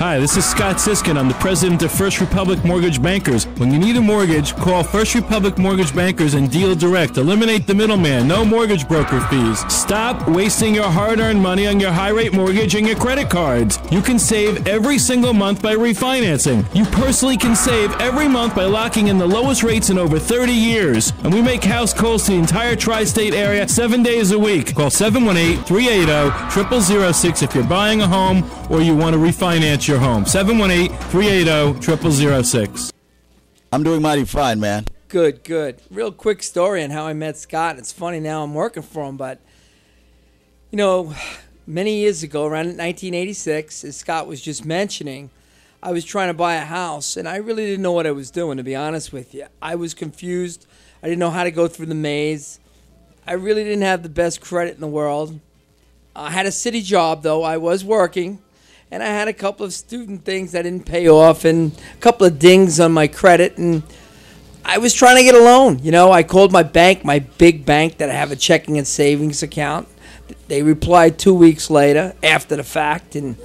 Hi, this is Scott Siskin. I'm the president of First Republic Mortgage Bankers. When you need a mortgage, call First Republic Mortgage Bankers and deal direct. Eliminate the middleman. No mortgage broker fees. Stop wasting your hard-earned money on your high-rate mortgage and your credit cards. You can save every single month by refinancing. You personally can save every month by locking in the lowest rates in over 30 years. And we make house calls to the entire tri-state area 7 days a week. Call 718-380-0006 if you're buying a home or you want to refinance your home. 718-380-0006. I'm doing mighty fine, man. Good, good. Real quick story on how I met Scott. It's funny now I'm working for him, but, you know, many years ago, around 1986, as Scott was just mentioning, I was trying to buy a house, and I really didn't know what I was doing, to be honest with you. I was confused. I didn't know how to go through the maze. I really didn't have the best credit in the world. I had a city job, though. I was working. And I had a couple of student things that didn't pay off and a couple of dings on my credit. And I was trying to get a loan. You know, I called my bank, my big bank that I have a checking and savings account. They replied 2 weeks later after the fact and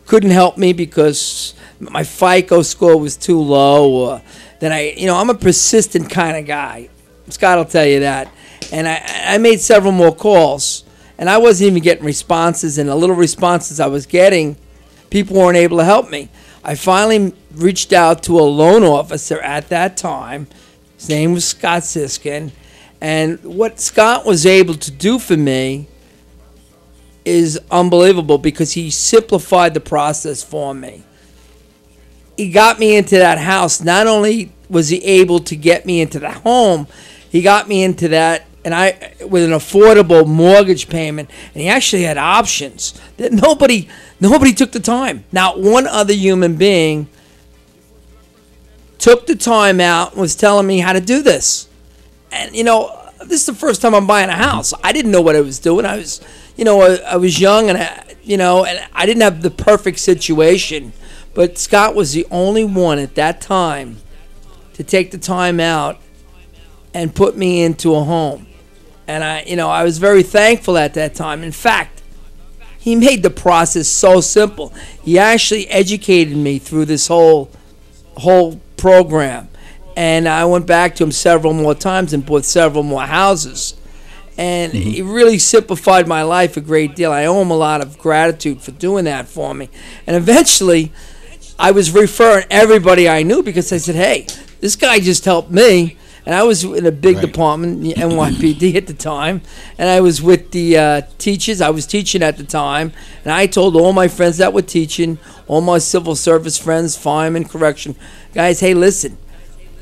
couldn't help me because my FICO score was too low. Then I'm a persistent kind of guy. Scott will tell you that. And I made several more calls. And I wasn't even getting responses. And the little responses I was getting, people weren't able to help me. I finally reached out to a loan officer at that time. His name was Scott Siskin. And what Scott was able to do for me is unbelievable because he simplified the process for me. He got me into that house. Not only was he able to get me into the home, he got me into that and with an affordable mortgage payment, and he actually had options that nobody took the time. Not one other human being took the time out and was telling me how to do this. And this is the first time I'm buying a house. I didn't know what I was doing. I was young and I didn't have the perfect situation, but Scott was the only one at that time to take the time out and put me into a home. And I was very thankful at that time. In fact, he made the process so simple. He actually educated me through this whole program. And I went back to him several more times and bought several more houses. And he really simplified my life a great deal. I owe him a lot of gratitude for doing that for me. And eventually, I was referring everybody I knew because I said, hey, this guy just helped me. And I was in a big department, NYPD at the time, and I was with the teachers. I was teaching at the time, and I told all my friends that were teaching, all my civil service friends, firemen, correction guys, hey, listen,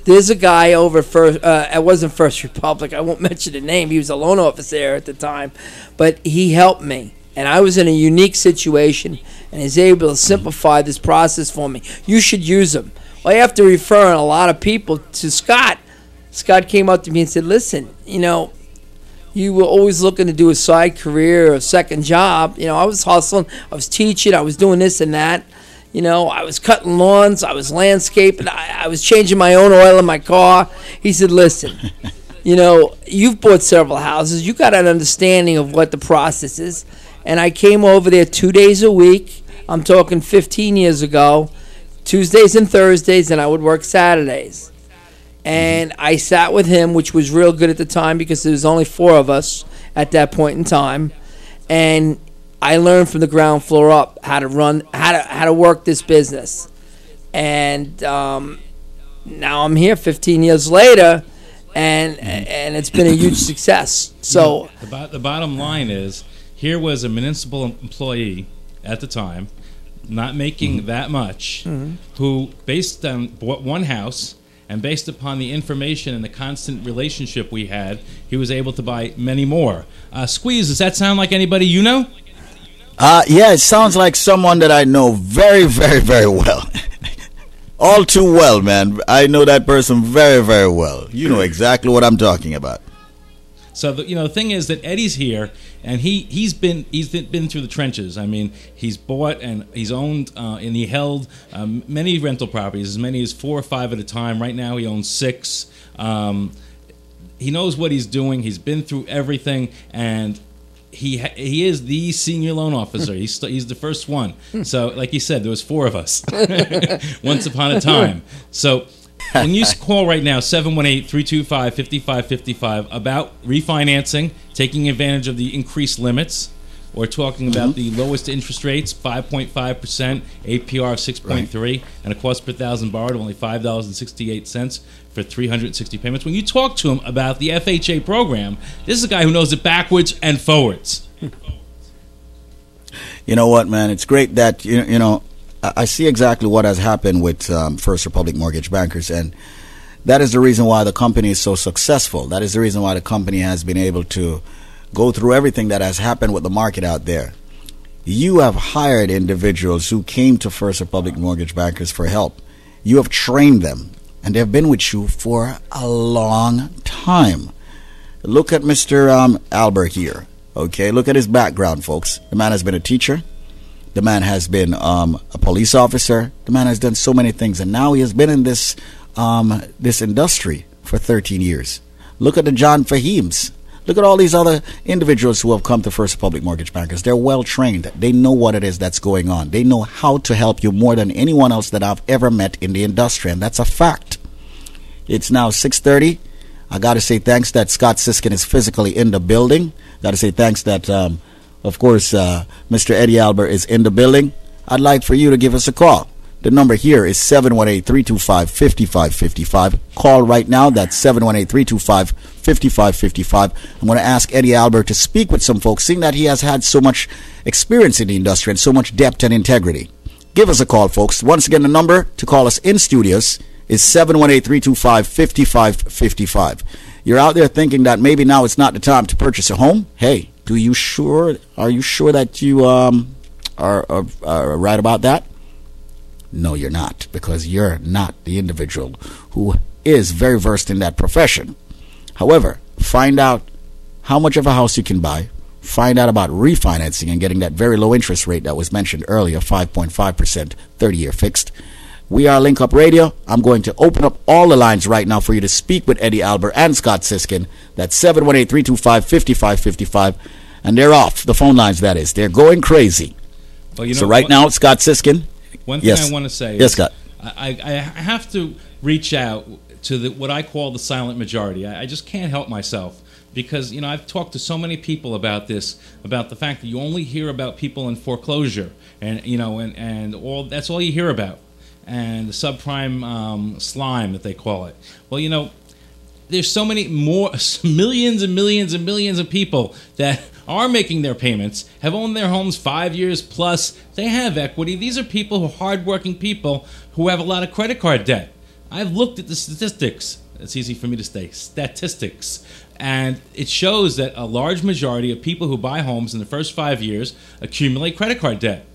there's a guy over it wasn't First Republic. I won't mention the name. He was a loan officer there at the time, but he helped me, and I was in a unique situation, and he's able to simplify this process for me. You should use him. Well, after referring a lot of people to Scott came up to me and said, listen, you were always looking to do a side career or a second job. I was hustling. I was teaching. I was doing this and that. I was cutting lawns. I was landscaping. I was changing my own oil in my car. He said, listen, you've bought several houses. You got an understanding of what the process is. And I came over there 2 days a week. I'm talking 15 years ago, Tuesdays and Thursdays, and I would work Saturdays. And I sat with him, which was real good at the time because there was only 4 of us at that point in time. And I learned from the ground floor up how to run, how to work this business. And now I'm here 15 years later, and it's been a huge success. So the bottom line is, here was a municipal employee at the time, not making that much, who based on bought one house. And based upon the information and the constant relationship we had, he was able to buy many more. Squeeze, does that sound like anybody you know? Yeah, it sounds like someone that I know very, very, very well. All too well, man. I know that person very, very well. You know exactly what I'm talking about. So the thing is that Eddie's here, and he's been through the trenches. I mean, he's bought and he's owned and he held many rental properties, as many as 4 or 5 at a time. Right now, he owns 6. He knows what he's doing. He's been through everything, and he is the senior loan officer. He's the first one. So, like you said, there was 4 of us once upon a time. So, when you call right now, 718-325-5555, about refinancing, taking advantage of the increased limits, or talking about the lowest interest rates, 5.5%, APR of 6.3, and a cost per thousand borrowed of only $5.68 for 360 payments. When you talk to him about the FHA program, this is a guy who knows it backwards and forwards. You know what, man? It's great that, you know, I see exactly what has happened with First Republic Mortgage Bankers, and that is the reason why the company is so successful. That is the reason why the company has been able to go through everything that has happened with the market out there. You have hired individuals who came to First Republic Mortgage Bankers for help. You have trained them, and they've been with you for a long time. Look at Mr. Albert here. Okay, look at his background, folks. The man has been a teacher. The man has been a police officer. The man has done so many things, and now he has been in this industry for 13 years. Look at the John Fahims. Look at all these other individuals who have come to First Republic Mortgage Bankers. They're well trained. They know what it is that's going on. They know how to help you more than anyone else that I've ever met in the industry, and that's a fact. It's now 6:30. I got to say thanks that Scott Siskin is physically in the building. Got to say thanks that, of course, Mr. Eddie Albert is in the building. I'd like for you to give us a call. The number here is 718-325-5555. Call right now. That's 718-325-5555. I'm going to ask Eddie Albert to speak with some folks, seeing that he has had so much experience in the industry and so much depth and integrity. Give us a call, folks. Once again, the number to call us in studios is 718-325-5555. You're out there thinking that maybe now it's not the time to purchase a home. Hey, are you sure that you are right about that? No, you're not, because you're not the individual who is very versed in that profession. However, find out how much of a house you can buy. Find out about refinancing and getting that very low interest rate that was mentioned earlier, 5.5%, 30-year fixed. We are Link Up Radio. I'm going to open up all the lines right now for you to speak with Eddie Albert and Scott Siskin. That's 718-325-5555. And they're off, the phone lines, that is. They're going crazy. Well, you know, so right now, Scott Siskin. One thing I want to say is Scott. I have to reach out to what I call the silent majority. I just can't help myself, because, you know, I've talked to so many people about this, about the fact that you only hear about people in foreclosure, and, you know, and all that's all you hear about, and the subprime slime that they call it. Well, you know, there's so many more, millions and millions and millions of people that are making their payments, have owned their homes 5 years plus. They have equity. These are people who are hardworking people who have a lot of credit card debt. I've looked at the statistics. It's easy for me to say, statistics. And it shows that a large majority of people who buy homes in the first 5 years accumulate credit card debt.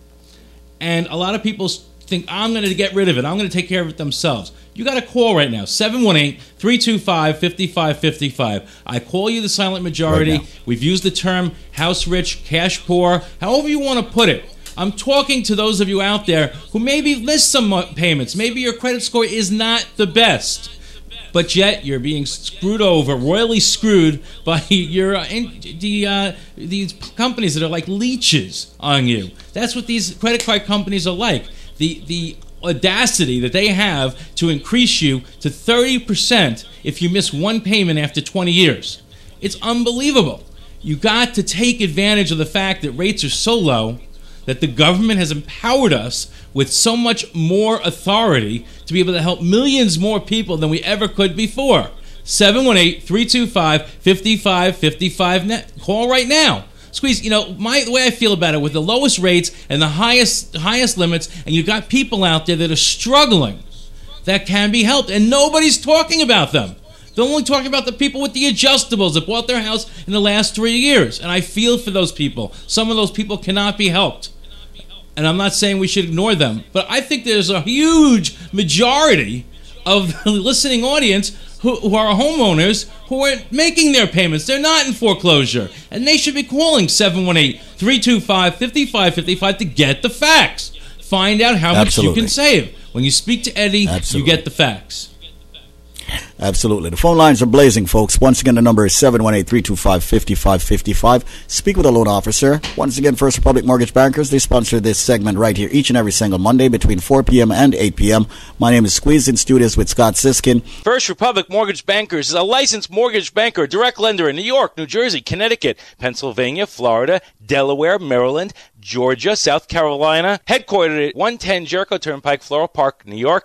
And a lot of people think, I'm going to get rid of it. I'm going to take care of it themselves. You got a call right now, 718-325-5555. I call you the silent majority. Right, we've used the term house rich, cash poor, however you want to put it. I'm talking to those of you out there who maybe missed some payments. Maybe your credit score is not the best, but yet you're being screwed over, royally screwed by these companies that are like leeches on you. That's what these credit card companies are like. The audacity that they have to increase you to 30% if you miss one payment after 20 years. It's unbelievable. You got to take advantage of the fact that rates are so low, that the government has empowered us with so much more authority to be able to help millions more people than we ever could before. 718-325-5555. Call right now. Squeeze, you know, the way I feel about it, with the lowest rates and the highest limits, and you've got people out there that are struggling, that can be helped, and nobody's talking about them. They're only talking about the people with the adjustables that bought their house in the last 3 years, and I feel for those people. Some of those people cannot be helped, and I'm not saying we should ignore them, but I think there's a huge majority of the listening audience who are homeowners who are making their payments. They're not in foreclosure. And they should be calling 718-325-5555 to get the facts. Find out how much you can save. When you speak to Eddie, you get the facts. Absolutely. The phone lines are blazing, folks. Once again, the number is 718-325-5555. Speak with a loan officer. Once again, First Republic Mortgage Bankers, they sponsor this segment right here each and every single Monday between 4 p.m. and 8 p.m. My name is Squeeze in studios with Scott Siskin. First Republic Mortgage Bankers is a licensed mortgage banker, direct lender in New York, New Jersey, Connecticut, Pennsylvania, Florida, Delaware, Maryland, Georgia, South Carolina, headquartered at 110 Jericho Turnpike, Floral Park, New York.